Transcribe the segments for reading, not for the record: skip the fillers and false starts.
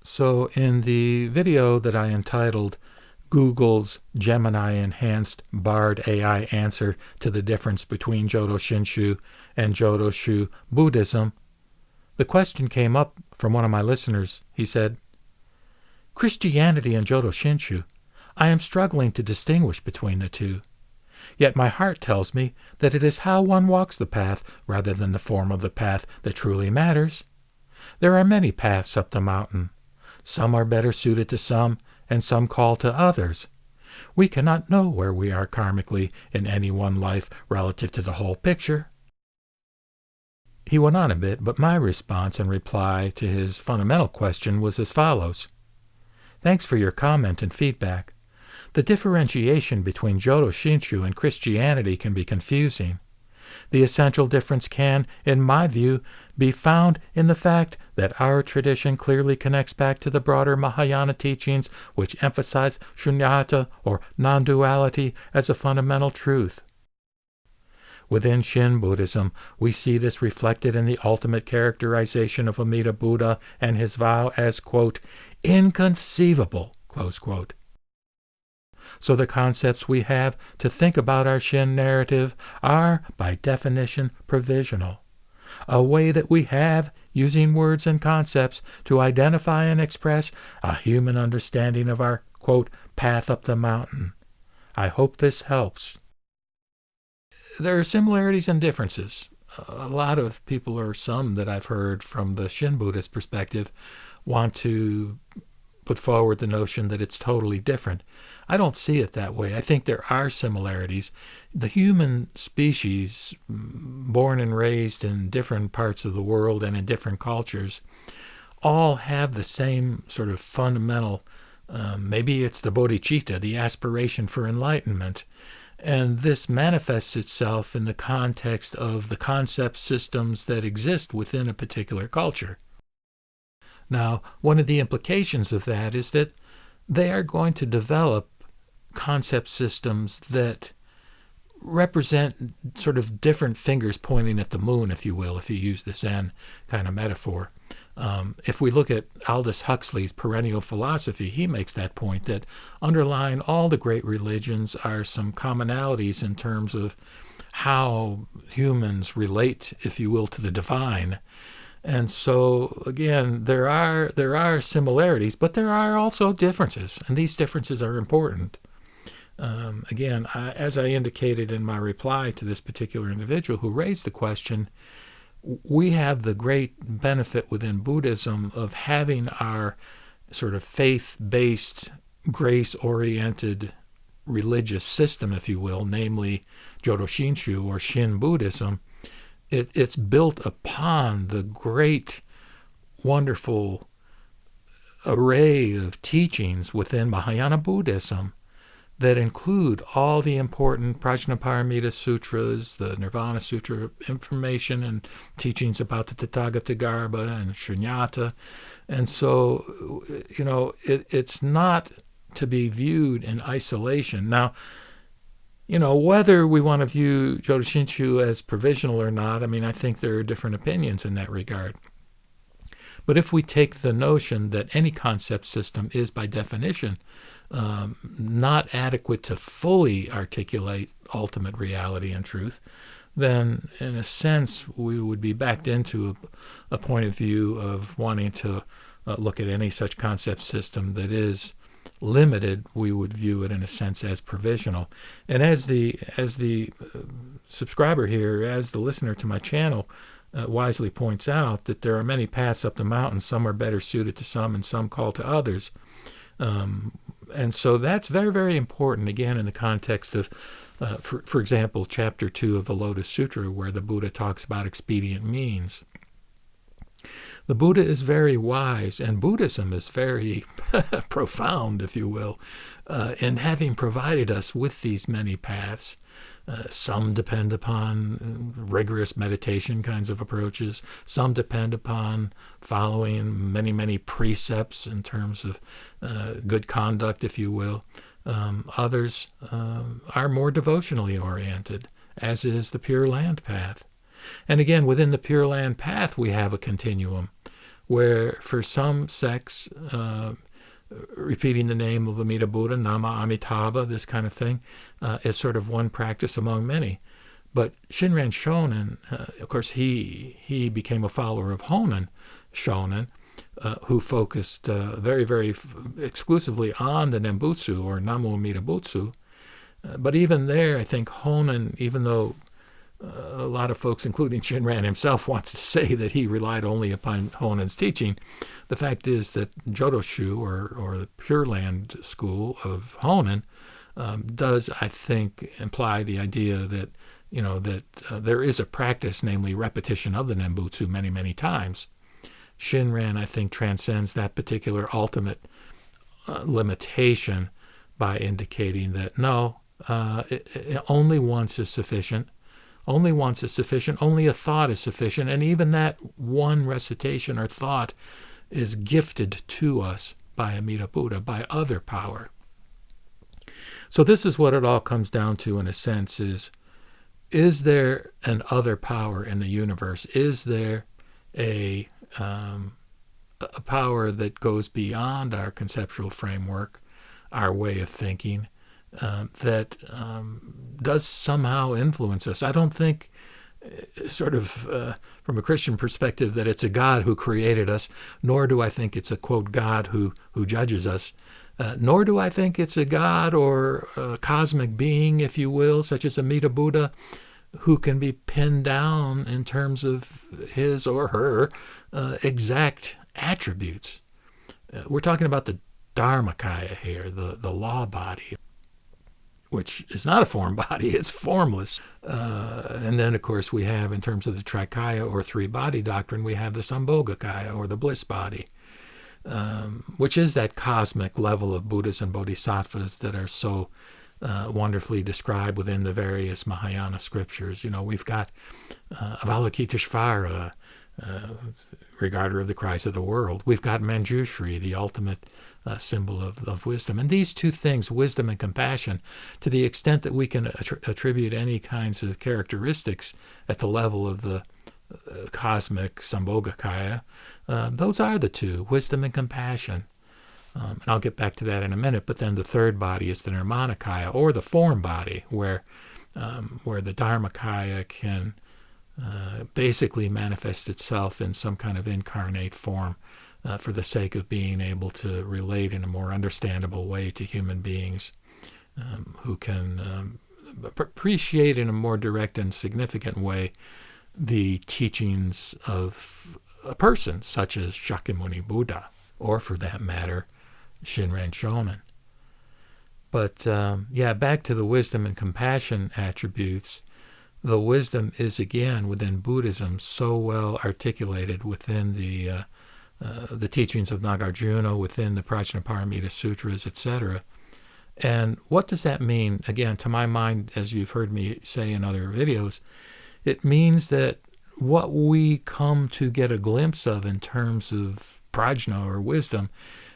So in the video that I entitled Google's Gemini-enhanced Bard AI answer to the difference between Jodo Shinshu and Jodo Shu Buddhism, the question came up from one of my listeners. He said, Christianity and Jodo Shinshu, I am struggling to distinguish between the two. Yet my heart tells me that it is how one walks the path rather than the form of the path that truly matters. There are many paths up the mountain. Some are better suited to some, and some call to others. We cannot know where we are karmically in any one life relative to the whole picture. He went on a bit, but my response in reply to his fundamental question was as follows. Thanks for your comment and feedback. The differentiation between Jodo Shinshu and Christianity can be confusing. The essential difference can, in my view, be found in the fact that our tradition clearly connects back to the broader Mahayana teachings which emphasize shunyata or non-duality as a fundamental truth. Within Shin Buddhism, we see this reflected in the ultimate characterization of Amida Buddha and his vow as, quote, inconceivable, close quote. So the concepts we have to think about our Shin narrative are, by definition, provisional. A way that we have, using words and concepts, to identify and express a human understanding of our, quote, path up the mountain. I hope this helps. There are similarities and differences. A lot of people, or some that I've heard from the Shin Buddhist perspective, want to put forward the notion that it's totally different. I don't see it that way. I think there are similarities. The human species, born and raised in different parts of the world and in different cultures, all have the same sort of fundamental, maybe it's the bodhicitta, the aspiration for enlightenment. And this manifests itself in the context of the concept systems that exist within a particular culture. Now, one of the implications of that is that they are going to develop concept systems that represent sort of different fingers pointing at the moon, if you will, if you use the Zen kind of metaphor. If we look at Aldous Huxley's perennial philosophy, he makes that point that underlying all the great religions are some commonalities in terms of how humans relate, if you will, to the divine. And so, again, there are similarities, but there are also differences, and these differences are important. As I indicated in my reply to this particular individual who raised the question, we have the great benefit within Buddhism of having our sort of faith-based, grace-oriented religious system, if you will, namely Jodo Shinshu or Shin Buddhism. It's built upon the great, wonderful array of teachings within Mahayana Buddhism that include all the important Prajnaparamita Sutras, the Nirvana Sutra information and teachings about the Tathagata-garbha and Shunyata. And so, it's not to be viewed in isolation. Now, whether we want to view Jodo Shinshu as provisional or not, I think there are different opinions in that regard. But if we take the notion that any concept system is, by definition, not adequate to fully articulate ultimate reality and truth, then in a sense we would be backed into a point of view of wanting to look at any such concept system that is limited. We would view it in a sense as provisional. And as the subscriber here, as the listener to my channel, wisely points out, that there are many paths up the mountain. Some are better suited to some and some call to others. And so that's very, very important, again, in the context of, for example, Chapter 2 of the Lotus Sutra, where the Buddha talks about expedient means. The Buddha is very wise, and Buddhism is very profound, if you will, in having provided us with these many paths. Some depend upon rigorous meditation kinds of approaches. Some depend upon following many, many precepts in terms of good conduct, if you will. Others are more devotionally oriented, as is the Pure Land path. And again, within the Pure Land path, we have a continuum. where for some sects, repeating the name of Amida Buddha, Nama Amitabha, this kind of thing, is sort of one practice among many. But Shinran Shonin, of course, he became a follower of Honen Shonin, who focused very, very exclusively on the Nembutsu, or Namu Amida Butsu. But even there, I think Honen, even though a lot of folks, including Shinran himself, wants to say that he relied only upon Honen's teaching, the fact is that Jodoshu, or the Pure Land school of Honen, does, I think, imply the idea that there is a practice, namely repetition of the Nembutsu many, many times. Shinran, I think, transcends that particular ultimate limitation by indicating that no, only once is sufficient. Only once is sufficient. Only a thought is sufficient. And even that one recitation or thought is gifted to us by Amida Buddha, by other power. So this is what it all comes down to, in a sense, is there an other power in the universe? Is there a power that goes beyond our conceptual framework, our way of thinking, that does somehow influence us? I don't think, sort of from a Christian perspective, that it's a God who created us, nor do I think it's a, quote, God who judges us, nor do I think it's a God or a cosmic being, if you will, such as Amida Buddha, who can be pinned down in terms of his or her exact attributes. We're talking about the Dharmakaya here, the law body, which is not a form body, it's formless. And then, of course, we have, in terms of the Trikaya or three-body doctrine, we have the Sambhogakaya, or the bliss body, which is that cosmic level of Buddhas and Bodhisattvas that are so wonderfully described within the various Mahayana scriptures. We've got Avalokiteshvara, regarder of the cries of the world. We've got Manjushri, the ultimate symbol of wisdom. And these two things, wisdom and compassion, to the extent that we can attribute any kinds of characteristics at the level of the cosmic Sambhogakaya, those are the two, wisdom and compassion. And I'll get back to that in a minute. But then the third body is the Nirmanakaya, or the form body, where the Dharmakaya can basically manifest itself in some kind of incarnate form for the sake of being able to relate in a more understandable way to human beings who can appreciate in a more direct and significant way the teachings of a person such as Shakyamuni Buddha, or for that matter, Shinran Shonin. But back to the wisdom and compassion attributes. The wisdom is, again, within Buddhism, so well articulated within the teachings of Nagarjuna, within the Prajnaparamita Sutras, etc. And what does that mean? Again, to my mind, as you've heard me say in other videos, it means that what we come to get a glimpse of in terms of prajna, or wisdom,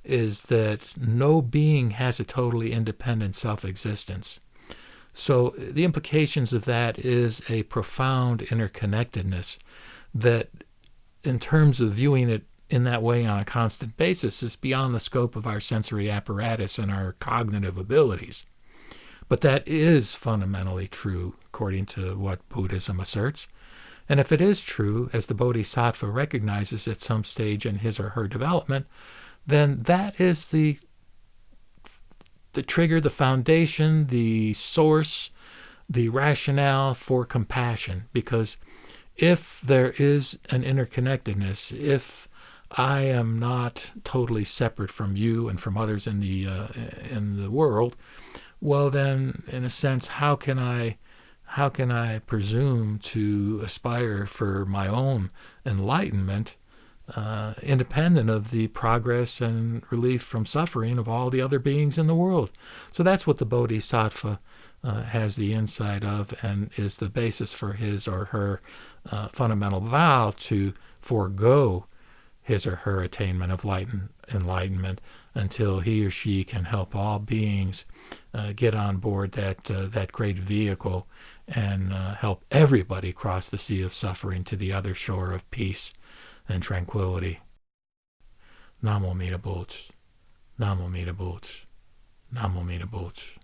is that no being has a totally independent self-existence. So the implications of that is a profound interconnectedness that, in terms of viewing it in that way on a constant basis, is beyond the scope of our sensory apparatus and our cognitive abilities. But that is fundamentally true, according to what Buddhism asserts. And if it is true, as the Bodhisattva recognizes at some stage in his or her development, then that is the trigger, the foundation, the source, the rationale for compassion. Because if there is an interconnectedness, if I am not totally separate from you and from others in the world, well then, in a sense, how can I presume to aspire for my own enlightenment, independent of the progress and relief from suffering of all the other beings in the world? So that's what the Bodhisattva has the insight of, and is the basis for his or her fundamental vow to forego his or her attainment of enlightenment until he or she can help all beings get on board that great vehicle and help everybody cross the sea of suffering to the other shore of peace and tranquility. Namo Mita Butch. Namo Mita Butch. Namo Mita Butch.